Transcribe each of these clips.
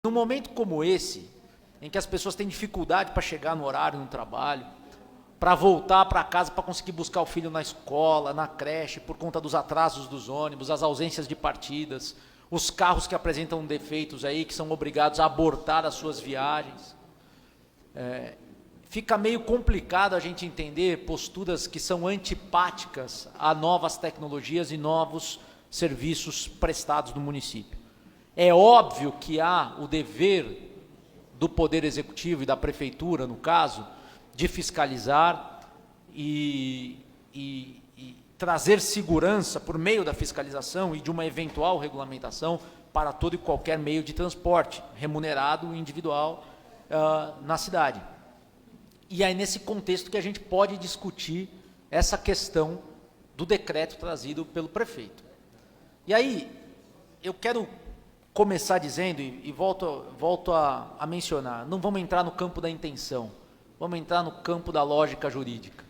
num momento como esse, em que as pessoas têm dificuldade para chegar no horário no trabalho, para voltar para casa para conseguir buscar o filho na escola, na creche, por conta dos atrasos dos ônibus, as ausências de partidas, os carros que apresentam defeitos aí, que são obrigados a abortar as suas viagens. Fica meio complicado a gente entender posturas que são antipáticas a novas tecnologias e novos serviços prestados no município. É óbvio que há o dever do Poder Executivo e da Prefeitura, no caso, de fiscalizar e trazer segurança por meio da fiscalização e de uma eventual regulamentação para todo e qualquer meio de transporte, remunerado individual na cidade. E é nesse contexto que a gente pode discutir essa questão do decreto trazido pelo prefeito. E aí, eu quero começar dizendo, e volto a mencionar, não vamos entrar no campo da intenção, vamos entrar no campo da lógica jurídica.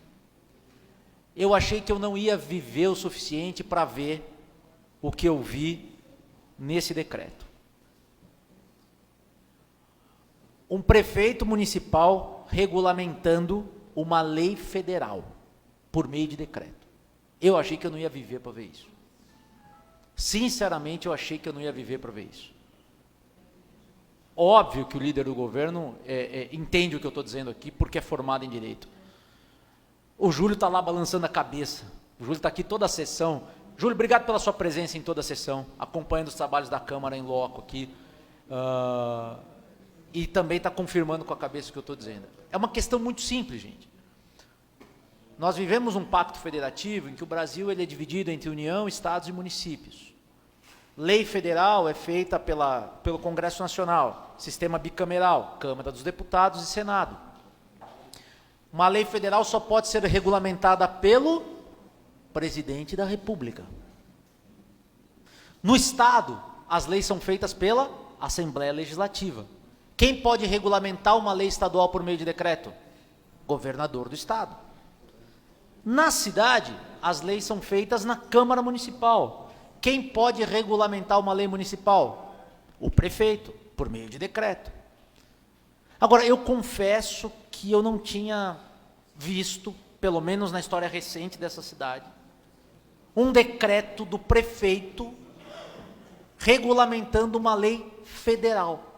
Eu achei que eu não ia viver o suficiente para ver o que eu vi nesse decreto. Um prefeito municipal regulamentando uma lei federal por meio de decreto. Eu achei que eu não ia viver para ver isso. Sinceramente, eu achei que eu não ia viver para ver isso. Óbvio que o líder do governo entende o que eu estou dizendo aqui, porque é formado em direito. O Júlio está lá balançando a cabeça. O Júlio está aqui toda a sessão. Júlio, obrigado pela sua presença em toda a sessão, acompanhando os trabalhos da Câmara em loco aqui. E também está confirmando com a cabeça o que eu estou dizendo. É uma questão muito simples, gente. Nós vivemos um pacto federativo em que o Brasil ele é dividido entre União, Estados e municípios. Lei federal é feita pelo Congresso Nacional, sistema bicameral, Câmara dos Deputados e Senado. Uma lei federal só pode ser regulamentada pelo Presidente da República. No Estado, as leis são feitas pela Assembleia Legislativa. Quem pode regulamentar uma lei estadual por meio de decreto? Governador do Estado. Na cidade, as leis são feitas na Câmara Municipal. Quem pode regulamentar uma lei municipal? O prefeito, por meio de decreto. Agora, eu confesso que eu não tinha visto, pelo menos na história recente dessa cidade, um decreto do prefeito regulamentando uma lei federal.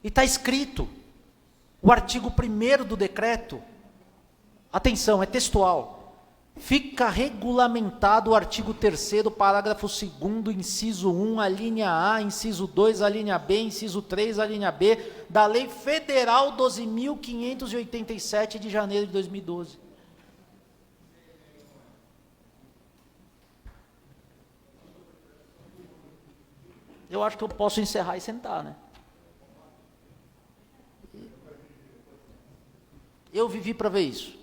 E está escrito, o artigo 1º do decreto, atenção, é textual, fica regulamentado o artigo 3º, parágrafo 2º, inciso 1, a linha A, inciso 2, a linha B, inciso 3, a linha B, da Lei Federal 12.587 de janeiro de 2012. Eu acho que eu posso encerrar e sentar, né? Eu vivi para ver isso.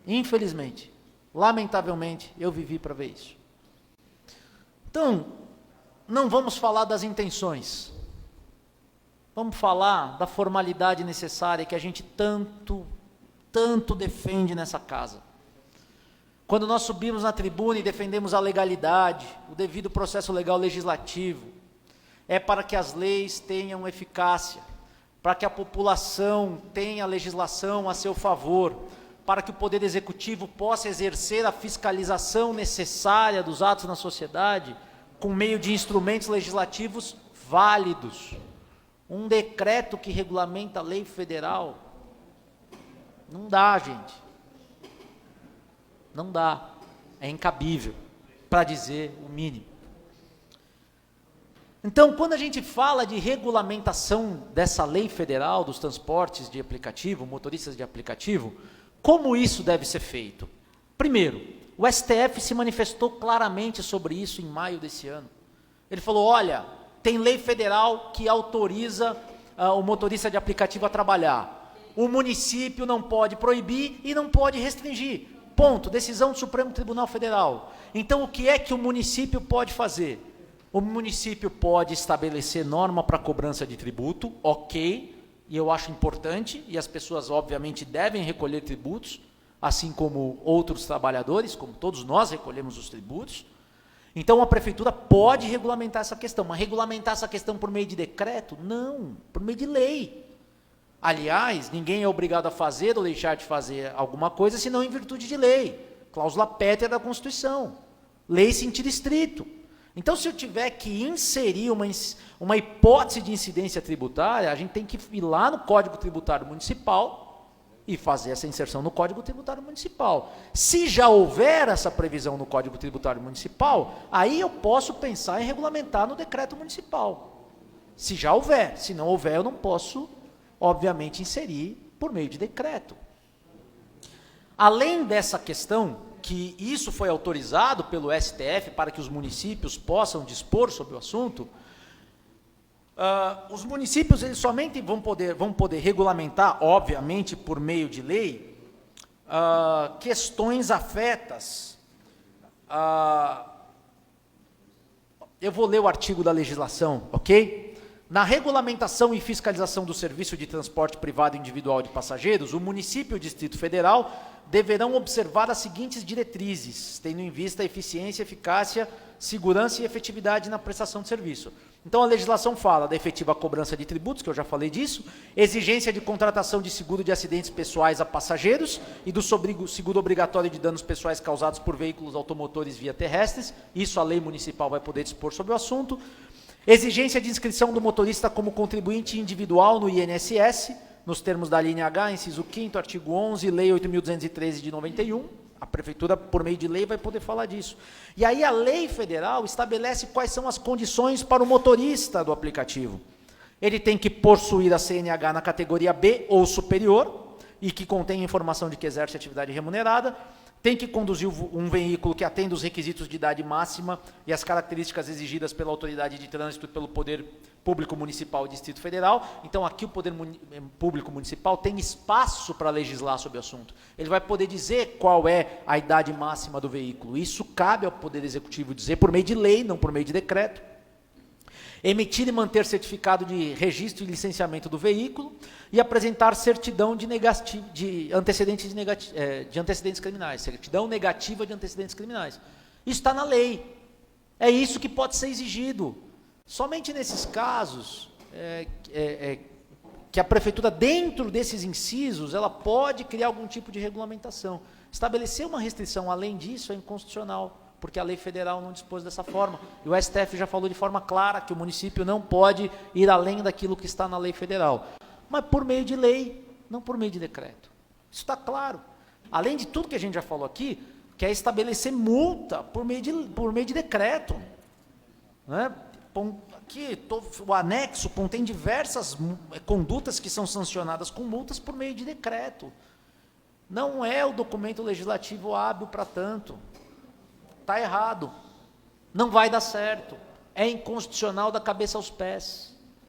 Infelizmente, lamentavelmente, eu vivi para ver isso. Então, não vamos falar das intenções. Vamos falar da formalidade necessária que a gente tanto defende nessa casa. Quando nós subimos na tribuna e defendemos a legalidade, o devido processo legal legislativo, é para que as leis tenham eficácia, para que a população tenha a legislação a seu favor, para que o Poder Executivo possa exercer a fiscalização necessária dos atos na sociedade, com meio de instrumentos legislativos válidos. Um decreto que regulamenta a lei federal, não dá, gente. Não dá. É incabível, para dizer o mínimo. Então, quando a gente fala de regulamentação dessa lei federal dos transportes de aplicativo, motoristas de aplicativo, como isso deve ser feito? Primeiro, o STF se manifestou claramente sobre isso em maio desse ano. Ele falou, olha, tem lei federal que autoriza o motorista de aplicativo a trabalhar. O município não pode proibir e não pode restringir. Ponto. Decisão do Supremo Tribunal Federal. Então, o que é que o município pode fazer? O município pode estabelecer norma para cobrança de tributo, ok, e eu acho importante, e as pessoas obviamente devem recolher tributos, assim como outros trabalhadores, como todos nós recolhemos os tributos, Então, a prefeitura pode regulamentar essa questão, mas regulamentar essa questão por meio de decreto? Não, por meio de lei. Aliás, ninguém é obrigado a fazer ou deixar de fazer alguma coisa, senão em virtude de lei. Cláusula pétrea da Constituição. Lei em sentido estrito. Então, se eu tiver que inserir uma hipótese de incidência tributária, a gente tem que ir lá no Código Tributário Municipal e fazer essa inserção no Código Tributário Municipal. Se já houver essa previsão no Código Tributário Municipal, aí eu posso pensar em regulamentar no decreto municipal. Se já houver. Se não houver, eu não posso, obviamente, inserir por meio de decreto. Além dessa questão, que isso foi autorizado pelo STF para que os municípios possam dispor sobre o assunto, os municípios eles somente vão poder regulamentar, obviamente, por meio de lei, questões afetas. Eu vou ler o artigo da legislação, ok? Na regulamentação e fiscalização do serviço de transporte privado individual de passageiros, o município e o Distrito Federal deverão observar as seguintes diretrizes, tendo em vista a eficiência, eficácia, segurança e efetividade na prestação de serviço. Então, a legislação fala da efetiva cobrança de tributos, que eu já falei disso, exigência de contratação de seguro de acidentes pessoais a passageiros e do seguro obrigatório de danos pessoais causados por veículos automotores via terrestres, isso a lei municipal vai poder dispor sobre o assunto, exigência de inscrição do motorista como contribuinte individual no INSS, nos termos da linha H, inciso 5º, artigo 11, lei 8.213 de 91, a prefeitura, por meio de lei, vai poder falar disso. E aí a lei federal estabelece quais são as condições para o motorista do aplicativo. Ele tem que possuir a CNH na categoria B ou superior, e que contém informação de que exerce atividade remunerada, tem que conduzir um veículo que atenda os requisitos de idade máxima e as características exigidas pela autoridade de trânsito e pelo Poder Público Municipal e Distrito Federal. Então, aqui o Poder Público Municipal tem espaço para legislar sobre o assunto. Ele vai poder dizer qual é a idade máxima do veículo. Isso cabe ao Poder Executivo dizer por meio de lei, não por meio de decreto. Emitir e manter certificado de registro e licenciamento do veículo e apresentar certidão de antecedentes criminais, certidão negativa de antecedentes criminais. Isso está na lei. É isso que pode ser exigido. Somente nesses casos que a prefeitura, dentro desses incisos, ela pode criar algum tipo de regulamentação. Estabelecer uma restrição além disso é inconstitucional, porque a lei federal não dispôs dessa forma. E o STF já falou de forma clara que o município não pode ir além daquilo que está na lei federal. Mas por meio de lei, não por meio de decreto. Isso está claro. Além de tudo que a gente já falou aqui, quer estabelecer multa por meio de decreto. Né? Aqui, o anexo contém diversas condutas que são sancionadas com multas por meio de decreto. Não é o documento legislativo hábil para tanto. Está errado, não vai dar certo, é inconstitucional da cabeça aos pés.